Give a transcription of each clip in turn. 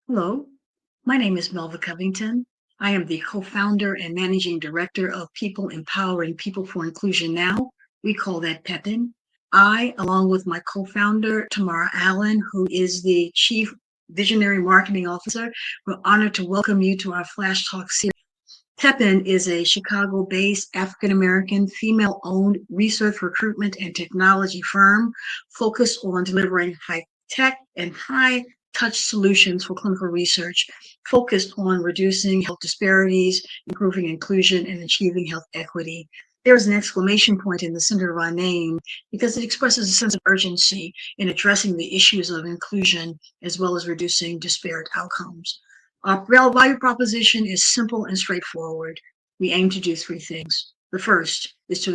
Hello, my name is Melva Covington. I am the co-founder and managing director of People Empowering People for Inclusion Now. We call that PEPIN. I, along with my co-founder, Tamara Allen, who is the Chief Visionary Marketing Officer, we're honored to welcome you to our Flash Talk series. PEPIN is a Chicago-based African-American female-owned research, recruitment, and technology firm focused on delivering high-tech and high-touch solutions for clinical research, focused on reducing health disparities, improving inclusion, and achieving health equity. There is an exclamation point in the center of our name because it expresses a sense of urgency in addressing the issues of inclusion as well as reducing disparate outcomes. Our value proposition is simple and straightforward. We aim to do three things. The first is to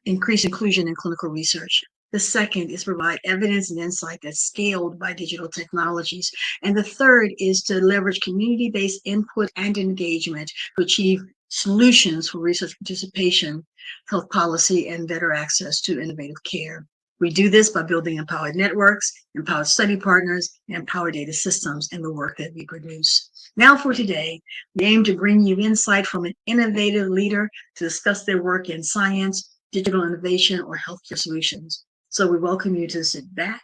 increase inclusion in clinical research. The second is provide evidence and insight that's scaled by digital technologies. And the third is to leverage community-based input and engagement to achieve solutions for research participation, health policy, and better access to innovative care. We do this by building empowered networks, empowered study partners, and empowered data systems in the work that we produce. Now for today, we aim to bring you insight from an innovative leader to discuss their work in science, digital innovation, or healthcare solutions. So we welcome you to sit back,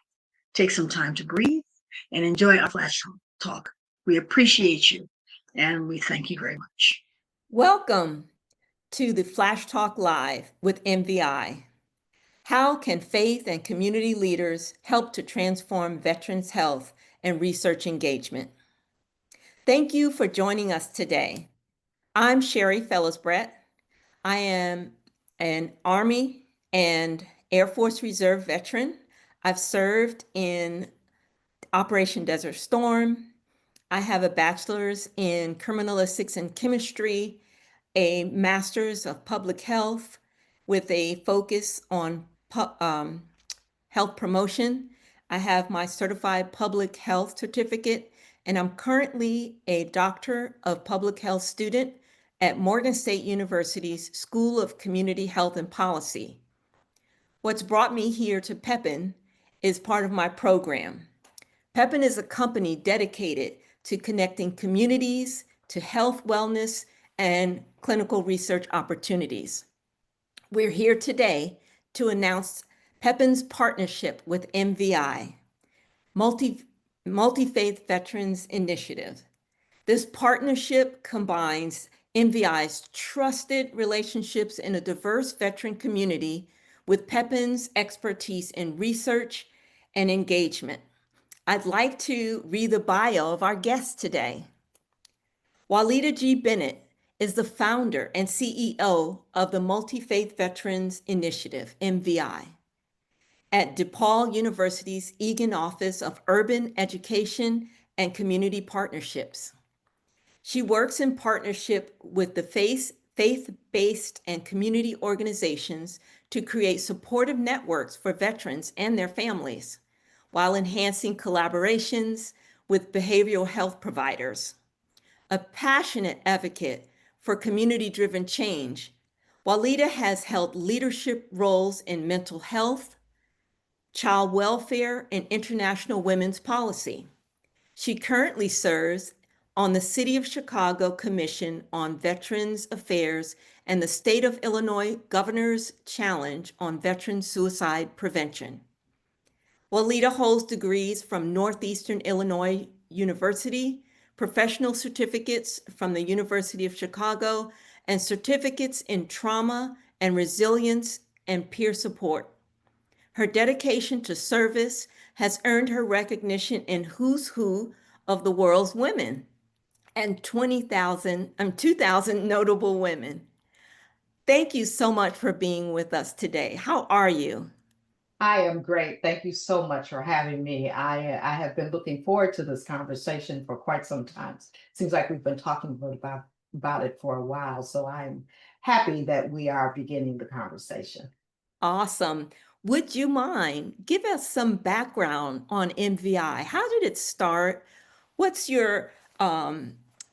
take some time to breathe, and enjoy our Flash Talk. We appreciate you, and we thank you very much. Welcome to the Flash Talk Live with MVI. How can faith and community leaders help to transform veterans' health and research engagement? Thank you for joining us today. I'm Sherry Fellisbrett. I am an Army and Air Force Reserve veteran. I've served in Operation Desert Storm. I have a bachelor's in criminalistics and chemistry, a master's of public health with a focus on health promotion. I have my certified public health certificate, and I'm currently a doctor of public health student at Morgan State University's School of Community Health and Policy. What's brought me here to PEPIN is part of my program. PEPIN is a company dedicated to connecting communities to health, wellness, and clinical research opportunities. We're here today to announce PEPIN's partnership with MVI, Multi-Faith Veterans Initiative. This partnership combines MVI's trusted relationships in a diverse veteran community with PEPIN's expertise in research and engagement. I'd like to read the bio of our guest today. Walidah G. Bennett is the founder and CEO of the Multi-Faith Veterans Initiative, MVI, at DePaul University's Egan Office of Urban Education and Community Partnerships. She works in partnership with the faith-based and community organizations to create supportive networks for veterans and their families, while enhancing collaborations with behavioral health providers. A passionate advocate for community-driven change, Walidah has held leadership roles in mental health, child welfare, and international women's policy. She currently serves on the City of Chicago Commission on Veterans Affairs and the State of Illinois Governor's Challenge on Veteran Suicide Prevention. Walidah holds degrees from Northeastern Illinois University, professional certificates from the University of Chicago, and certificates in trauma and resilience and peer support. Her dedication to service has earned her recognition in Who's Who of the World's Women and 2,000 notable women. Thank you so much for being with us today. How are you? I am great. Thank you so much for having me. I have been looking forward to this conversation for quite some time. Seems like we've been talking about it for a while, so I'm happy that we are beginning the conversation. Awesome. Would you mind give us some background on MVI? How did it start? What's your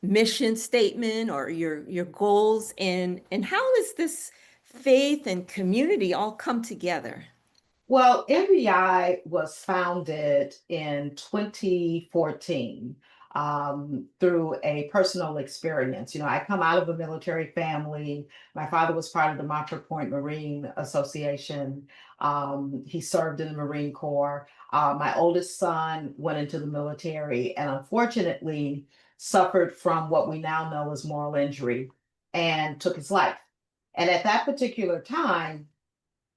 mission statement or your goals, and how does this faith and community all come together? Well, MVI was founded in 2014. through a personal experience. You know, I come out of a military family. My father was part of the Monterey Point Marine Association. He served in the Marine Corps. My oldest son went into the military and unfortunately suffered from what we now know as moral injury and took his life. And at that particular time,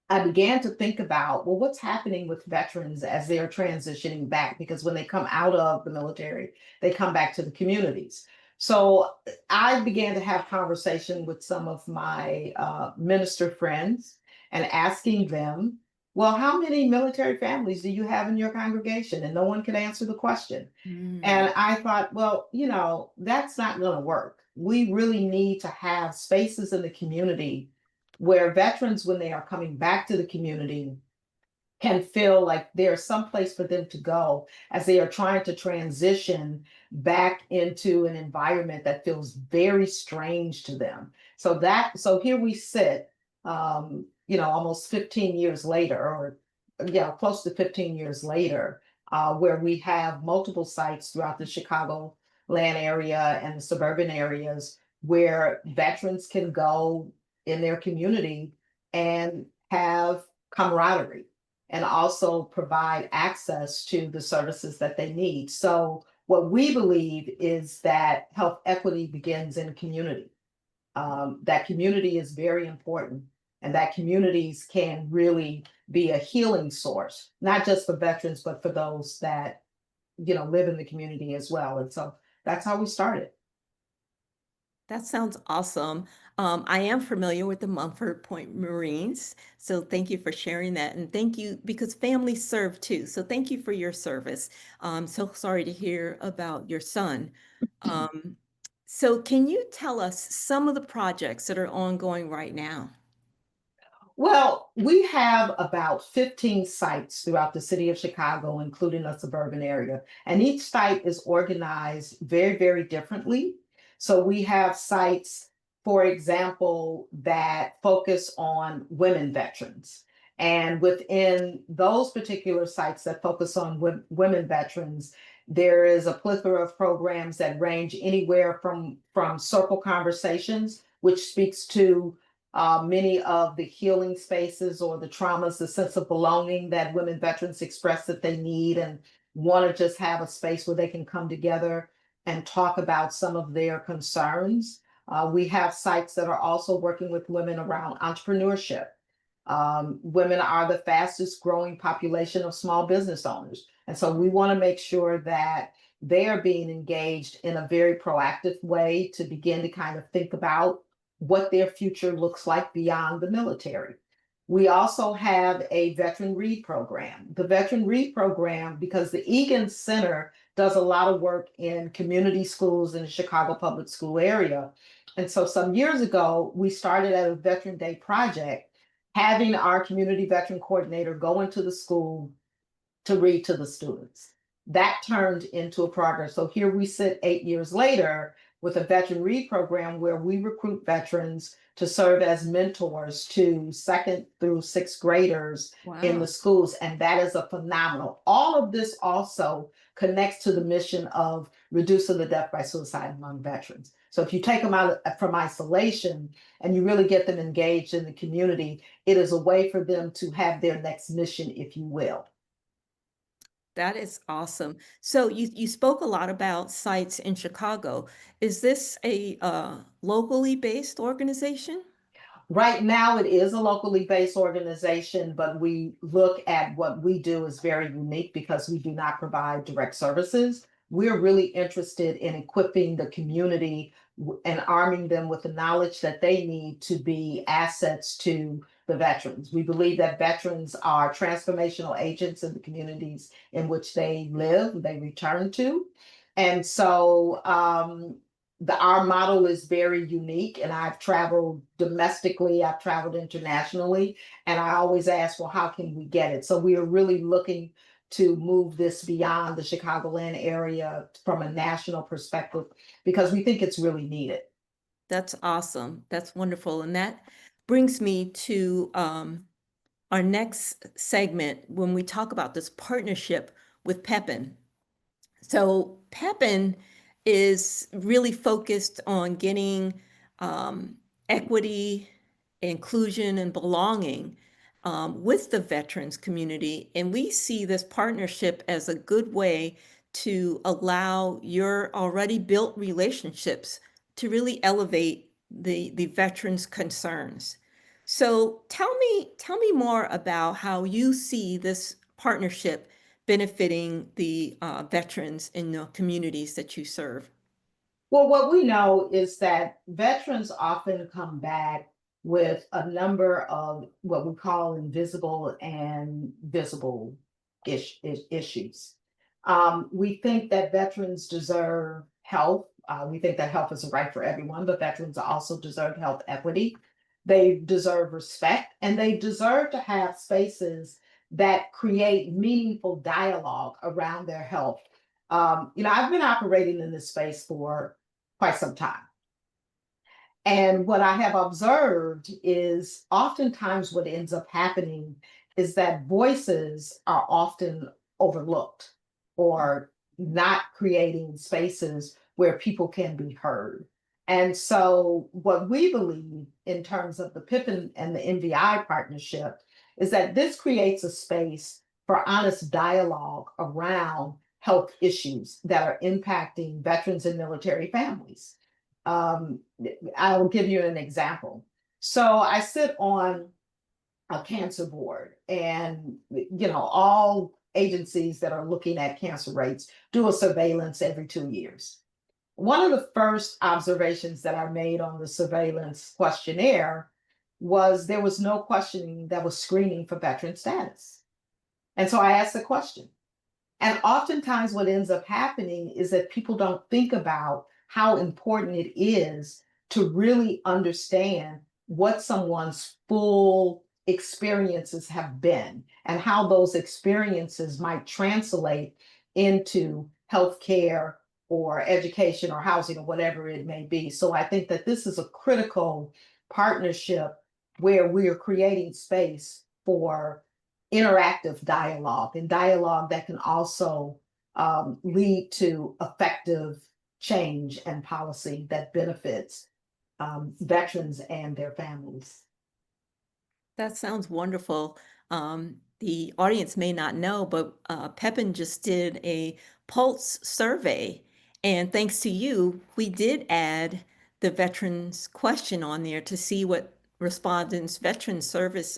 I began to think about, well, what's happening with veterans as they're transitioning back? Because when they come out of the military, they come back to the communities. So I began to have conversation with some of my minister friends and asking them, well, how many military families do you have in your congregation? And no one could answer the question. And I thought, well, you know, that's not going to work. We really need to have spaces in the community where veterans, when they are coming back to the community, can feel like there's some place for them to go as they are trying to transition back into an environment that feels very strange to them. So here we sit, you know, almost 15 years later, or yeah, close to 15 years later, where we have multiple sites throughout the Chicago land area and the suburban areas where veterans can go in their community and have camaraderie and also provide access to the services that they need. So what we believe is that health equity begins in community. That community is very important, and that communities can really be a healing source, not just for veterans, but for those that, you know, live in the community as well. And so that's how we started. That sounds awesome. I am familiar with the Mumford Point Marines, so thank you for sharing that, and thank you because families serve too. So thank you for your service. I'm so sorry to hear about your son. Um, so can you tell us some of the projects that are ongoing right now? Well, we have about 15 sites throughout the city of Chicago, including a suburban area, and each site is organized very, very differently. So we have sites, for example, that focus on women veterans. And within those particular sites that focus on women veterans, there is a plethora of programs that range anywhere from circle conversations, which speaks to many of the healing spaces or the traumas, the sense of belonging that women veterans express that they need and want to just have a space where they can come together and talk about some of their concerns. We have sites that are also working with women around entrepreneurship. Women are the fastest growing population of small business owners. And so we want to make sure that they are being engaged in a very proactive way to begin to kind of think about what their future looks like beyond the military. We also have a veteran read program. The veteran read program, because the Egan Center does a lot of work in community schools in the Chicago public school area. And so some years ago, we started at a Veteran Day project, having our community veteran coordinator go into the school to read to the students. That turned into a program. So here we sit 8 years later with a veteran read program where we recruit veterans to serve as mentors to second through sixth graders in the schools. And that is a phenomenal. All of this also connects to the mission of reducing the death by suicide among veterans. So if you take them out from isolation and you really get them engaged in the community, it is a way for them to have their next mission, if you will. That is awesome. So you spoke a lot about sites in Chicago. Is this a locally based organization? Right now, it is a locally based organization, but we look at what we do is very unique because we do not provide direct services. We're really interested in equipping the community and arming them with the knowledge that they need to be assets to the veterans. We believe that veterans are transformational agents in the communities in which they live, they return to. And so our model is very unique, and I've traveled domestically, I've traveled internationally, and I always ask, well, how can we get it? So we are really looking to move this beyond the Chicagoland area from a national perspective because we think it's really needed. That's awesome. That's wonderful. And that brings me to our next segment when we talk about this partnership with Pepin. So Pepin is really focused on getting equity, inclusion, and belonging with the veterans community. And we see this partnership as a good way to allow your already built relationships to really elevate the veterans' concerns. So tell me more about how you see this partnership benefiting the veterans in the communities that you serve. Well, what we know is that veterans often come back with a number of what we call invisible and visible issues. We think that veterans deserve health. We think that health is a right for everyone, but veterans also deserve health equity. They deserve respect, and they deserve to have spaces that create meaningful dialogue around their health. I've been operating in this space for quite some time. And what I have observed is oftentimes what ends up happening is that voices are often overlooked or not creating spaces where people can be heard. And so, what we believe in terms of the PIPN and the MVI partnership is that this creates a space for honest dialogue around health issues that are impacting veterans and military families. Um, I'll give you an example. So I sit on a cancer board, and all agencies that are looking at cancer rates do a surveillance every 2 years. One of the first observations that I made on the surveillance questionnaire was there was no questioning that was screening for veteran status. And so I asked the question. And oftentimes, what ends up happening is that people don't think about how important it is to really understand what someone's full experiences have been and how those experiences might translate into healthcare or education or housing or whatever it may be. So I think that this is a critical partnership where we are creating space for interactive dialogue and dialogue that can also lead to effective change and policy that benefits veterans and their families. That sounds wonderful. The audience may not know, but Pepin just did a pulse survey. And thanks to you, we did add the veterans question on there to see what respondents' veteran service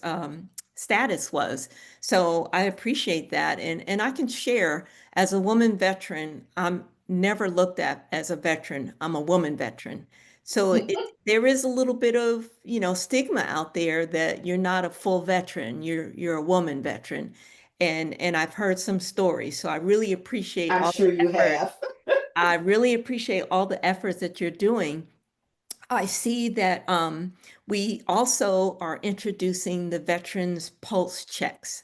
status was. So I appreciate that. And I can share, as a woman veteran, I'm never looked at as a veteran. I'm a woman veteran. So there is a little bit of, stigma out there that you're not a full veteran, you're a woman veteran. And I've heard some stories. So I really appreciate I'm all sure the you effort. have. I really appreciate all the efforts that you're doing. I see that we also are introducing the Veterans Pulse Checks.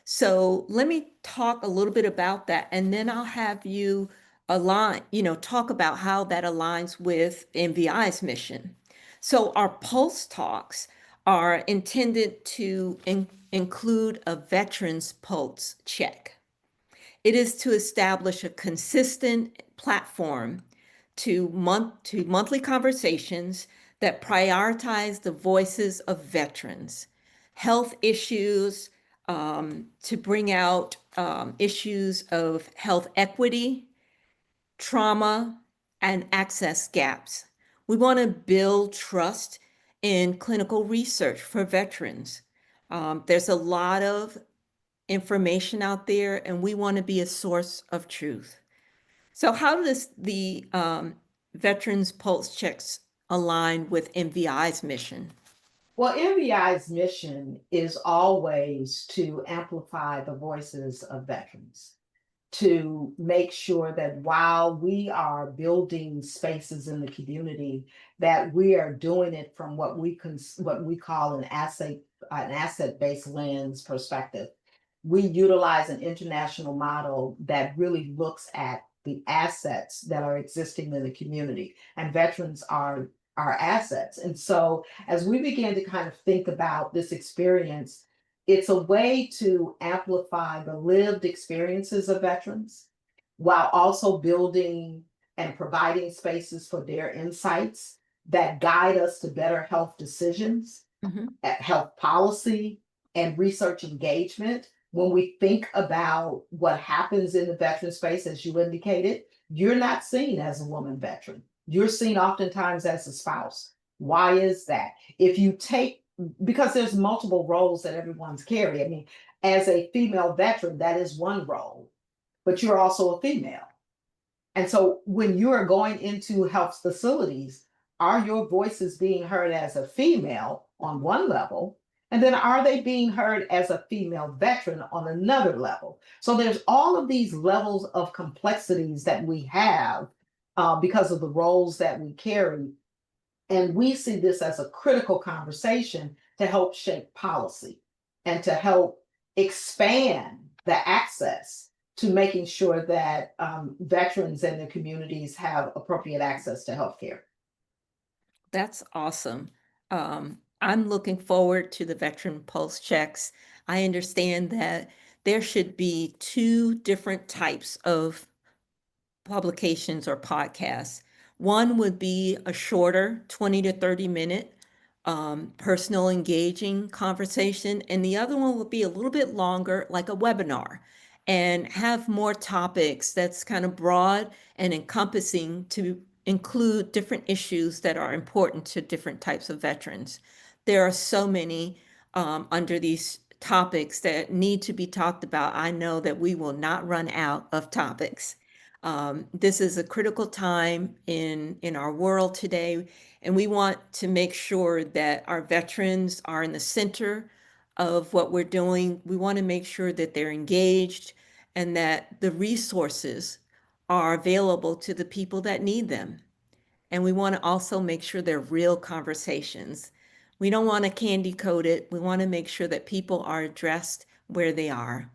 So let me talk a little bit about that, and then I'll have you talk about how that aligns with MVI's mission. So our Pulse Talks are intended to include a Veterans Pulse Check. It is to establish a consistent platform to monthly conversations that prioritize the voices of veterans, health issues, to bring out issues of health equity, trauma, and access gaps. We want to build trust in clinical research for veterans. There's a lot of information out there, and we want to be a source of truth. So how does the Veterans Pulse Checks align with MVI's mission? Well, MVI's mission is always to amplify the voices of veterans, to make sure that while we are building spaces in the community, that we are doing it from what we call an asset-based lens perspective. We utilize an international model that really looks at the assets that are existing in the community, and veterans are our assets. And so as we begin to kind of think about this experience, it's a way to amplify the lived experiences of veterans, while also building and providing spaces for their insights that guide us to better health decisions, health policy, and research engagement. When we think about what happens in the veteran space, as you indicated, you're not seen as a woman veteran. You're seen oftentimes as a spouse. Why is that? If you take, because there's multiple roles that everyone's carry. I mean, as a female veteran, that is one role, but you're also a female. And so when you are going into health facilities, are your voices being heard as a female on one level? And then are they being heard as a female veteran on another level? So there's all of these levels of complexities that we have because of the roles that we carry. And we see this as a critical conversation to help shape policy and to help expand the access to making sure that veterans and their communities have appropriate access to healthcare. That's awesome. I'm looking forward to the Veteran Pulse checks. I understand that there should be 2 different types of publications or podcasts. One would be a shorter 20 to 30 minute personal engaging conversation, and the other one would be a little bit longer, like a webinar, and have more topics that's kind of broad and encompassing to include different issues that are important to different types of veterans. There are so many under these topics that need to be talked about. I know that we will not run out of topics. This is a critical time in our world today, and we want to make sure that our veterans are in the center of what we're doing. We want to make sure that they're engaged and that the resources are available to the people that need them. And we want to also make sure they're real conversations. We don't want to candy coat it. We want to make sure that people are addressed where they are.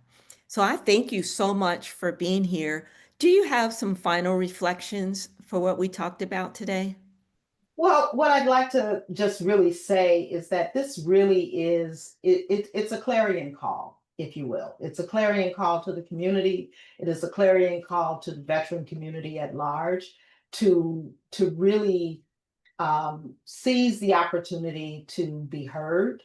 So I thank you so much for being here. Do you have some final reflections for what we talked about today? Well, what I'd like to just really say is that this really is, it's a clarion call, if you will. It's a clarion call to the community. It is a clarion call to the veteran community at large to really seize the opportunity to be heard,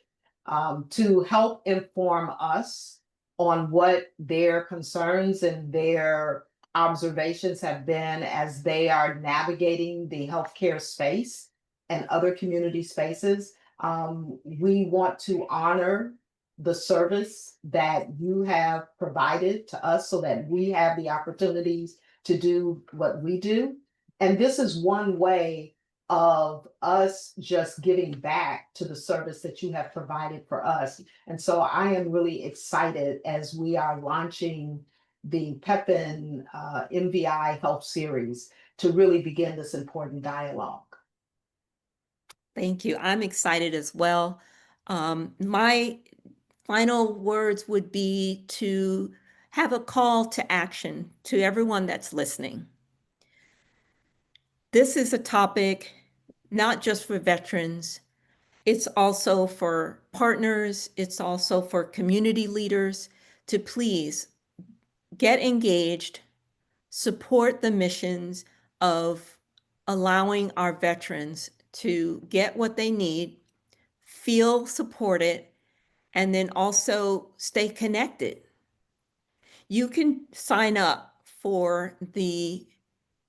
to help inform us on what their concerns and their observations have been as they are navigating the healthcare space and other community spaces. We want to honor the service that you have provided to us so that we have the opportunities to do what we do. And this is one way of us just giving back to the service that you have provided for us. And so I am really excited as we are launching the Pepin MVI Health Series to really begin this important dialogue. Thank you. I'm excited as well. My final words would be to have a call to action to everyone that's listening. This is a topic not just for veterans, it's also for partners, it's also for community leaders to please get engaged, support the missions of allowing our veterans to get what they need, feel supported, and then also stay connected. You can sign up for the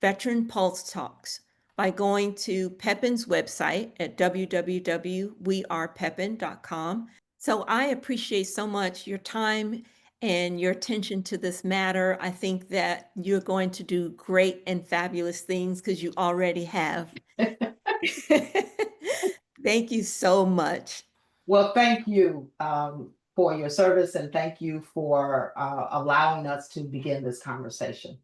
Veteran Pulse Talks by going to Pepin's website at www.wearepepin.com. So I appreciate so much your time and your attention to this matter. I think that you're going to do great and fabulous things because you already have. Thank you so much. Well, thank you for your service, and thank you for allowing us to begin this conversation.